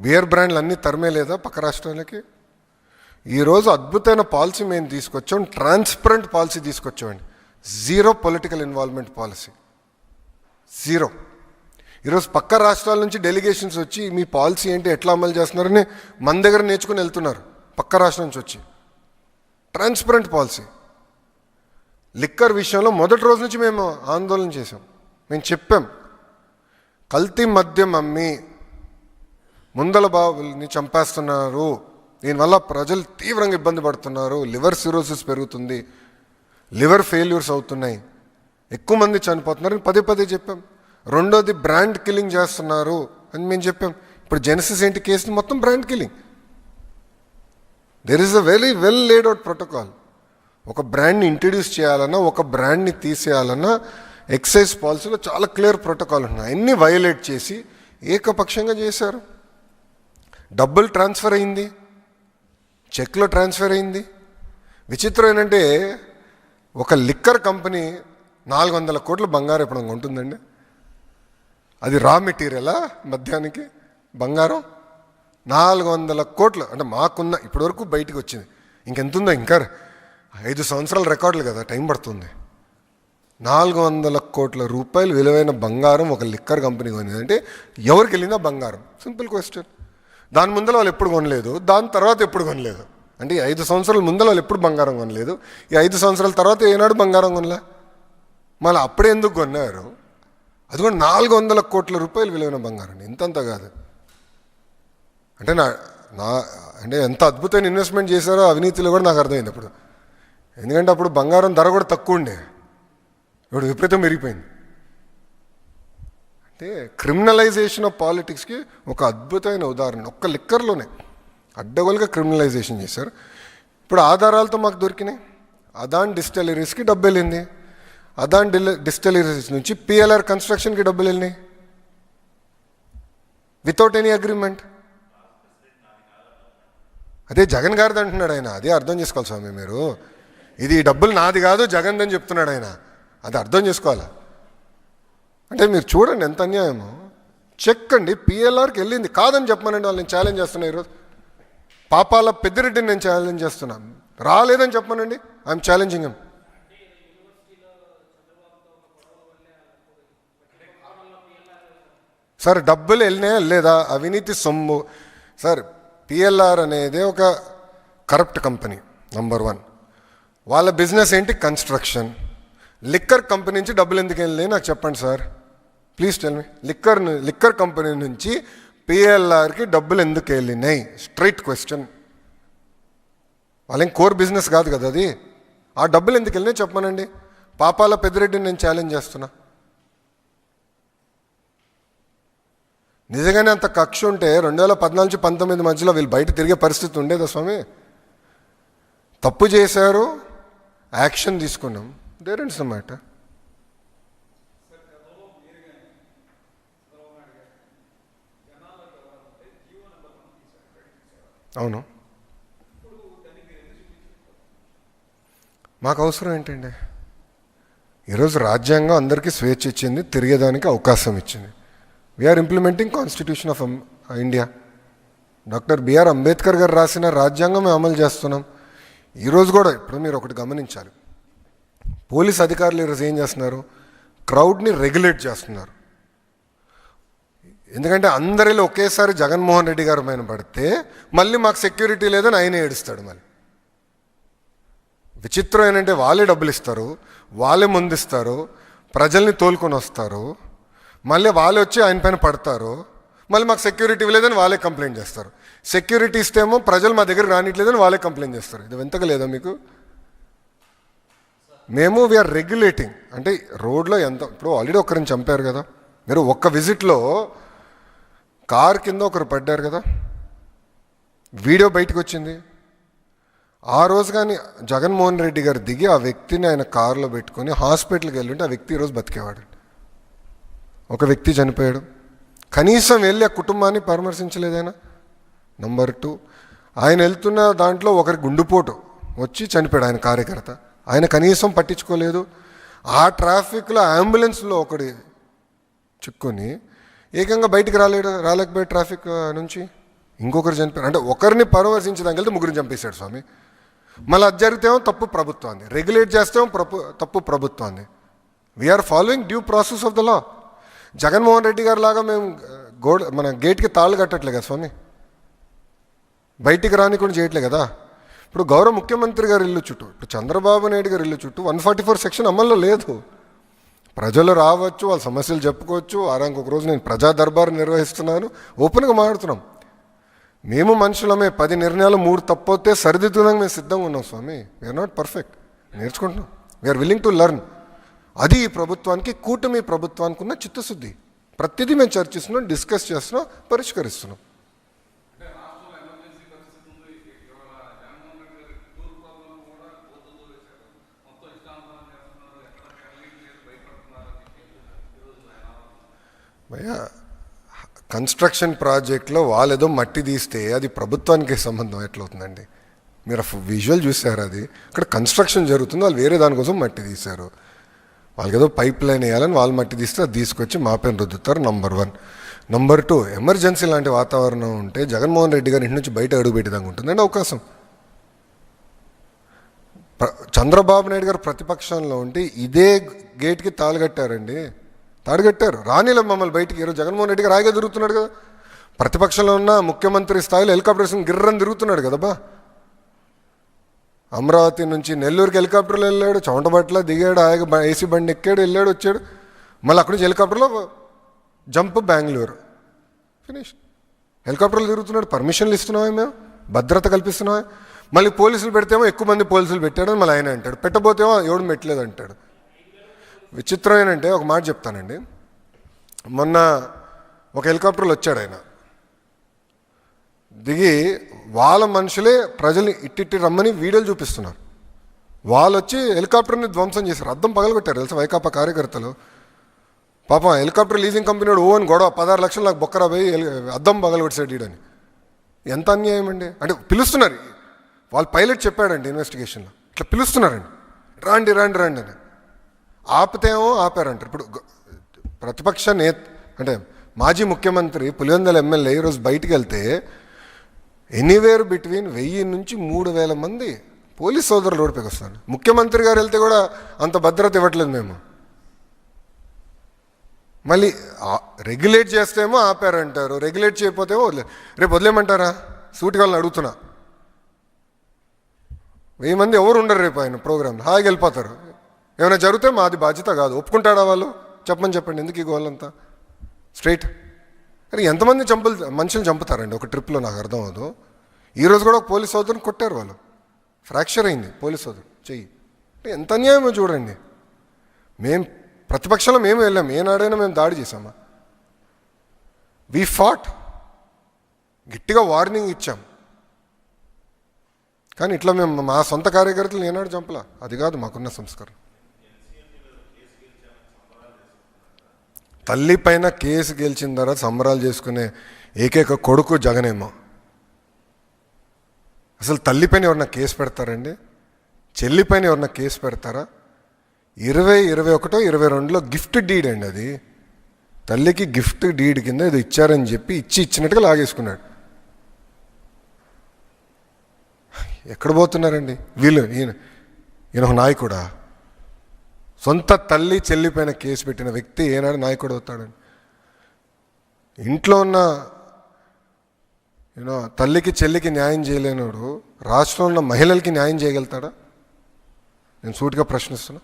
Beer బ్రాండ్లు అన్నీ తరిమే లేదా పక్క రాష్ట్రాలకి? ఈరోజు అద్భుతమైన పాలసీ మేము తీసుకొచ్చాం, ట్రాన్స్పరెంట్ పాలసీ తీసుకొచ్చామండి. Zero political involvement policy, zero. ఈరోజు పక్క రాష్ట్రాల నుంచి డెలిగేషన్స్ వచ్చి మీ పాలసీ ఏంటి, ఎట్లా అమలు చేస్తున్నారని మన దగ్గర నేర్చుకుని వెళ్తున్నారు పక్క రాష్ట్రం నుంచి వచ్చి. Transparent policy. లిక్కర్ విషయంలో మొదటి రోజు నుంచి మేము ఆందోళన చేసాం. మేము చెప్పాం, కల్తీ మద్యం అమ్మి ముందల బాబుల్ని చంపేస్తున్నారు, దీనివల్ల ప్రజలు తీవ్రంగా ఇబ్బంది పడుతున్నారు, లివర్ సిరోసిస్ పెరుగుతుంది, లివర్ ఫెయిల్యూర్స్ అవుతున్నాయి, ఎక్కువ మంది చనిపోతున్నారని పదే పదే చెప్పాం. రెండోది బ్రాండ్ కిల్లింగ్ చేస్తున్నారు అని మేము చెప్పాం. ఇప్పుడు జెనసిస్ ఏంటి కేసుని మొత్తం brand killing. There is a very well laid out protocol. ఒక బ్రాండ్ని ఇంట్రడ్యూస్ చేయాలన్నా, ఒక బ్రాండ్ని తీసేయాలన్నా ఎక్సైజ్ పాలసీలో చాలా క్లియర్ ప్రోటోకాల్ ఉన్నాయి. అన్నీ వయోలేట్ చేసి ఏకపక్షంగా చేశారు. డబ్బులు ట్రాన్స్ఫర్ అయింది, చెక్లో ట్రాన్స్ఫర్ అయింది. విచిత్రం ఏంటంటే ఒక లిక్కర్ కంపెనీ 400 కోట్ల బంగారం ఇప్పుడు ఉంటుందండి. అది రా మెటీరియలా మద్యానికి బంగారం? 400 కోట్లు అంటే మాకున్న ఇప్పటివరకు బయటకు వచ్చింది. ఇంకెంతుందో, ఇంకా 5 సంవత్సరాల రికార్డులు కదా, టైం పడుతుంది. 400 కోట్ల రూపాయలు విలువైన బంగారం ఒక లిక్కర్ కంపెనీ కొనింది అంటే ఎవరికి వెళ్ళిందా బంగారం? Simple question. దాని ముందర వాళ్ళు ఎప్పుడు కొనలేదు, దాని తర్వాత ఎప్పుడు కొనలేదు. అంటే 5 సంవత్సరాల ముందర వాళ్ళు ఎప్పుడు బంగారం కొనలేదు, ఈ 5 సంవత్సరాల తర్వాత ఏనాడు బంగారం కొనలే. మళ్ళీ అప్పుడే ఎందుకు కొన్నారు? అది కూడా 400 కోట్ల రూపాయలు విలువైన బంగారం, ఇంతంత కాదు. అంటే అంటే ఎంత అద్భుతమైన ఇన్వెస్ట్మెంట్ చేశారో అవినీతిలో కూడా నాకు అర్థమైంది అప్పుడు. ఎందుకంటే అప్పుడు బంగారం ధర కూడా తక్కువ ఉండే, ఇప్పుడు విపరీతం పెరిగిపోయింది. అంటే క్రిమినలైజేషన్ ఆఫ్ పాలిటిక్స్కి ఒక అద్భుతమైన ఉదాహరణ ఒక్క లిక్కర్లోనే అడ్డగోలుగా క్రిమినలైజేషన్ చేశారు. ఇప్పుడు ఆధారాలతో మాకు దొరికినాయి. అదాన్ డిస్టిలరీస్కి డబ్బు వెళ్ళింది, అదాన్ డిస్టిలరీస్ నుంచి పిఎల్ఆర్ కన్స్ట్రక్షన్కి డబ్బులు వెళ్ళినాయి వితౌట్ ఎనీ అగ్రిమెంట్. అదే జగన్ గారిది అంటున్నాడు ఆయన. అదే అర్థం చేసుకోవాలి స్వామి మీరు. ఇది డబ్బులు నాది కాదు జగన్ అని చెప్తున్నాడు ఆయన. అది అర్థం చేసుకోవాలి. అంటే మీరు చూడండి ఎంత అన్యాయమో. చెక్ అండి, పిఎల్ఆర్కి వెళ్ళింది. కాదని చెప్పమనండి, వాళ్ళు నేను ఛాలెంజ్ చేస్తున్నా ఈరోజు. పాపాల పెద్దిరెడ్డిని నేను ఛాలెంజ్ చేస్తున్నాను. రాలేదని చెప్పమనండి, ఐఎమ్ ఛాలెంజింగ్ హిమ్. సార్ డబ్బులు వెళ్ళినాయా లేదా? అవినీతి సొమ్ము. సార్ పిఎల్ఆర్ అనేది ఒక కరప్ట్ కంపెనీ నంబర్ 1. వాళ్ళ బిజినెస్ ఏంటి? కన్స్ట్రక్షన్. లిక్కర్ కంపెనీ నుంచి డబ్బులు ఎందుకు వెళ్ళినాయి నాకు చెప్పండి sir, please tell me. Liquor company నుంచి పిఎల్ఆర్కి డబ్బులు ఎందుకు వెళ్ళినాయి? Straight question. వాళ్ళేం కోర్ బిజినెస్ కాదు కదా అది. ఆ డబ్బులు ఎందుకు వెళ్ళినాయి చెప్పమనండి. పాపాల పెద్దిరెడ్డిని నేను ఛాలెంజ్ చేస్తున్నా. నిజంగానే అంత కక్ష ఉంటే 2014 నుంచి 19 మధ్యలో వీళ్ళు బయట తిరిగే పరిస్థితి ఉండేదా స్వామి? తప్పు చేశారు, యాక్షన్ తీసుకున్నాం, దేర్ ఇస్ ద మ్యాటర్. అవును, మాకు అవసరం ఏంటండి? ఈరోజు రాజ్యాంగం అందరికీ స్వేచ్ఛ ఇచ్చింది, తిరిగేదానికి అవకాశం ఇచ్చింది. We are implementing constitution of India. Doctor BR Ambedkar garu రాసిన రాజ్యాంగం మేము అమలు చేస్తున్నాం. ఈరోజు కూడా ఇప్పుడు మీరు ఒకటి గమనించాలి, పోలీస్ అధికారులు ఈరోజు ఏం చేస్తున్నారు? క్రౌడ్ని రెగ్యులేట్ చేస్తున్నారు. ఎందుకంటే అందరిలో ఒకేసారి జగన్మోహన్ రెడ్డి గారు పైన పడితే మళ్ళీ మాకు సెక్యూరిటీ లేదని ఆయనే ఏడుస్తాడు. మళ్ళీ విచిత్రం ఏంటంటే వాళ్ళే డబ్బులు ఇస్తారు, వాళ్ళే ముందిస్తారు, ప్రజల్ని తోలుకొని వస్తారు, మళ్ళీ వాళ్ళే వచ్చి ఆయన పైన పడతారు, మళ్ళీ మాకు సెక్యూరిటీ లేదని వాళ్ళే కంప్లైంట్ చేస్తారు. సెక్యూరిటీ ఇస్తేమో ప్రజలు మా దగ్గర రానిట్లేదని వాళ్ళే కంప్లైంట్ చేస్తారు. ఇది వింతగా లేదా మీకు? మేము వీఆర్ రెగ్యులేటింగ్. అంటే రోడ్లో ఎంత, ఇప్పుడు ఆల్రెడీ ఒకరిని చంపారు కదా, మీరు ఒక్క విజిట్లో కార్ కింద ఒకరు పడ్డారు కదా, వీడియో బయటకు వచ్చింది. ఆ రోజు కానీ జగన్మోహన్ రెడ్డి గారు దిగి ఆ వ్యక్తిని ఆయన కారులో పెట్టుకొని హాస్పిటల్కి వెళ్ళుంటే ఆ వ్యక్తి ఈరోజు బతికేవాడు. ఒక వ్యక్తి చనిపోయాడు, కనీసం వెళ్ళి ఆ కుటుంబాన్ని పరామర్శించలేదైనా. నంబర్ 2, ఆయన వెళ్తున్న దాంట్లో ఒకరి గుండుపోటు వచ్చి చనిపోయాడు ఆయన కార్యకర్త, ఆయన కనీసం పట్టించుకోలేదు. ఆ ట్రాఫిక్లో అంబులెన్స్లో ఒకటి చిక్కుని ఏకంగా బయటికి రాలేకపోయాడు ట్రాఫిక్ నుంచి. ఇంకొకరు చనిపోయారు అంటే ఒకరిని పరామర్శించడానికి వెళ్తే ముగ్గురిని చంపేశాడు స్వామి. మళ్ళీ అది జరిగితేమో తప్పు ప్రభుత్వాన్ని, రెగ్యులేట్ చేస్తేమో తప్పు ప్రభుత్వాన్ని. We are following due process of the law. Jaganmohan Reddy garu లాగా మేము మన గేట్కి తాళ్ళు కట్టట్లే కదా స్వామి, బయటికి రానికుండా చేయట్లే కదా. ఇప్పుడు గౌరవ ముఖ్యమంత్రి గారి ఇల్లు చుట్టూ, ఇప్పుడు చంద్రబాబు నాయుడు గారి ఇల్లు చుట్టూ 144 సెక్షన్ అమల్లో లేదు. ప్రజలు రావచ్చు, వాళ్ళ సమస్యలు చెప్పుకోవచ్చు. వారానికి ఒక రోజు నేను ప్రజా దర్బారు నిర్వహిస్తున్నాను, ఓపెన్గా మాట్లాడుతున్నాం. మేము మనుషులమే, 10 నిర్ణయాలు 3 తప్పొస్తే సరిదిద్దుదానికి మేము సిద్ధంగా ఉన్నాం స్వామి. వీఆర్ నాట్ పర్ఫెక్ట్, నేర్చుకుంటున్నాం. We are willing to learn. అది ఈ ప్రభుత్వానికి, కూటమి ప్రభుత్వానికి ఉన్న చిత్తశుద్ధి. ప్రతిదీ మేము చర్చిస్తున్నాం, డిస్కస్ చేస్తున్నాం, పరిష్కరిస్తున్నాం. భయ్యా, కన్స్ట్రక్షన్ ప్రాజెక్ట్లో వాళ్ళు ఏదో మట్టి తీస్తే అది ప్రభుత్వానికి సంబంధం ఎట్లవుతుందండి? మీరు విజువల్ చూసారు, అది అక్కడ కన్స్ట్రక్షన్ జరుగుతుంది, వాళ్ళు వేరే దానికోసం మట్టి తీశారు. వాళ్ళకి ఏదో పైప్ లైన్ వేయాలని వాళ్ళు మట్టి తీస్తే అది తీసుకొచ్చి మా పైన రుద్దుతారు. నంబర్ 1. నంబర్ 2, ఎమర్జెన్సీ లాంటి వాతావరణం ఉంటే జగన్మోహన్ రెడ్డి గారి ఇంటి నుంచి బయట అడుగు పెట్టేదాకా ఉంటుందండి అవకాశం. చంద్రబాబు నాయుడు గారు ప్రతిపక్షంలో ఉంటే ఇదే గేట్కి తాళుగట్టారండి, తాడుగట్టారు. రానిలే మమ్మల్ని బయటికి. ఈరోజు జగన్మోహన్ రెడ్డి గారు హాయిగా తిరుగుతున్నాడు కదా, ప్రతిపక్షంలో ఉన్న ముఖ్యమంత్రి స్థాయిలో హెలికాప్టర్స్ గిర్రని తిరుగుతున్నాడు కదా బా. అమరావతి నుంచి నెల్లూరుకి హెలికాప్టర్లో వెళ్ళాడు, చౌంటబట్ల దిగాడు, హాయిగా ఏసీ బండి ఎక్కాడు, వెళ్ళాడు, వచ్చాడు. మళ్ళీ అక్కడి నుంచి హెలికాప్టర్లో జంప్ బెంగళూరు, ఫినిష్. హెలికాప్టర్లు తిరుగుతున్నాడు. పర్మిషన్లు ఇస్తున్నామే, మేము భద్రత కల్పిస్తున్నామే. మళ్ళీ పోలీసులు పెడితేమో ఎక్కువ మంది పోలీసులు పెట్టాడని మళ్ళీ ఆయన అంటాడు, పెట్టబోతేమో ఎవడు పెట్టలేదు అంటాడు. విచిత్రం ఏంటంటే, ఒక మాట చెప్తానండి. మొన్న ఒక హెలికాప్టర్లో వచ్చాడు ఆయన, దిగి వాళ్ళ మనుషులే ప్రజల్ని ఇట్టిట్టి రమ్మని వీడియోలు చూపిస్తున్నారు. వాళ్ళు వచ్చి హెలికాప్టర్ని ధ్వంసం చేశారు, అద్దం పగలగొట్టారు తెలుసా వైకాపా కార్యకర్తలు. పాపం హెలికాప్టర్ లీజింగ్ కంపెనీ వాడు అని గొడవ, 16 లక్షలు నాకు బొక్కరా పోయి అద్దం పగలగొట్టాడు ఈడని. ఎంత అన్యాయం అండి. అంటే పిలుస్తున్నారు, వాళ్ళు పైలట్ చెప్పాడండి ఇన్వెస్టిగేషన్లో, ఇట్లా పిలుస్తున్నారండి, రాండి రాండి రాండి అని. ఆపితేమో ఆపారంటారు. ఇప్పుడు ప్రతిపక్ష అంటే మాజీ ముఖ్యమంత్రి పులివెందుల ఎమ్మెల్యే ఈరోజు బయటికి వెళ్తే ఎనీవేర్ బిట్వీన్ 1000 నుంచి 3000 మంది పోలీస్ సోదరులు రోడ్డుపైకి వస్తారు. ముఖ్యమంత్రి గారు వెళ్తే కూడా అంత భద్రత ఇవ్వట్లేదు మేము. మళ్ళీ రెగ్యులేట్ చేస్తేమో ఆపారంటారు, రెగ్యులేట్ చేయకపోతేమో రేపు వదిలేమంటారా? సూటిగా వాళ్ళని అడుగుతున్నా. 1000 మంది ఎవరు ఉండరు రేపు ఆయన ప్రోగ్రాంలో, హాయిగా వెళ్ళిపోతారు. ఏమైనా జరిగితే మాది బాధ్యత కాదు. ఒప్పుకుంటాడా వాళ్ళు? చెప్పండి, ఎందుకు ఈ గోళ్ళంతా? స్ట్రైట్. అరే ఎంతమంది మనుషులు చంపుతారండి ఒక ట్రిప్లో? నాకు అర్థం అవ్వదు. ఈరోజు కూడా ఒక పోలీస్ సోదరుని కొట్టారు వాళ్ళు, ఫ్రాక్చర్ అయింది పోలీస్ సోదరు చెయ్యి. ఎంత అన్యాయమో చూడండి. మేము ప్రతిపక్షంలో మేము వెళ్ళాం, ఏనాడైనా మేము దాడి చేసామా? వి ఫాట్, గట్టిగా వార్నింగ్ ఇచ్చాం. కానీ ఇట్లా మేము మా సొంత కార్యకర్తలు ఏనాడు చంపలా. అది కాదు మాకున్న సంస్కారం. తల్లి పైన కేసు గెలిచిన తర్వాత సంబరాలు చేసుకునే ఏకైక కొడుకు జగనేమో. అసలు తల్లిపైన ఎవరన్నా కేసు పెడతారండి? చెల్లిపైన ఎవరన్నా కేసు పెడతారా? 2021, 22లో గిఫ్ట్ డీడ్ అండి అది. తల్లికి గిఫ్ట్ డీడ్ కింద ఇది ఇచ్చారని చెప్పి ఇచ్చినట్టుగా లాగేసుకున్నాడు. ఎక్కడ పోతున్నారండి వీళ్ళు? ఈయన ఒక నాయకుడా? సొంత తల్లి చెల్లిపైన కేసు పెట్టిన వ్యక్తి ఏనాడు నాయకుడు అవుతాడండి? ఇంట్లో ఉన్న తల్లికి చెల్లికి న్యాయం చేయలేనోడు రాష్ట్రంలో ఉన్న మహిళలకి న్యాయం చేయగలుగుతాడా? నేను సూటిగా ప్రశ్నిస్తున్నా.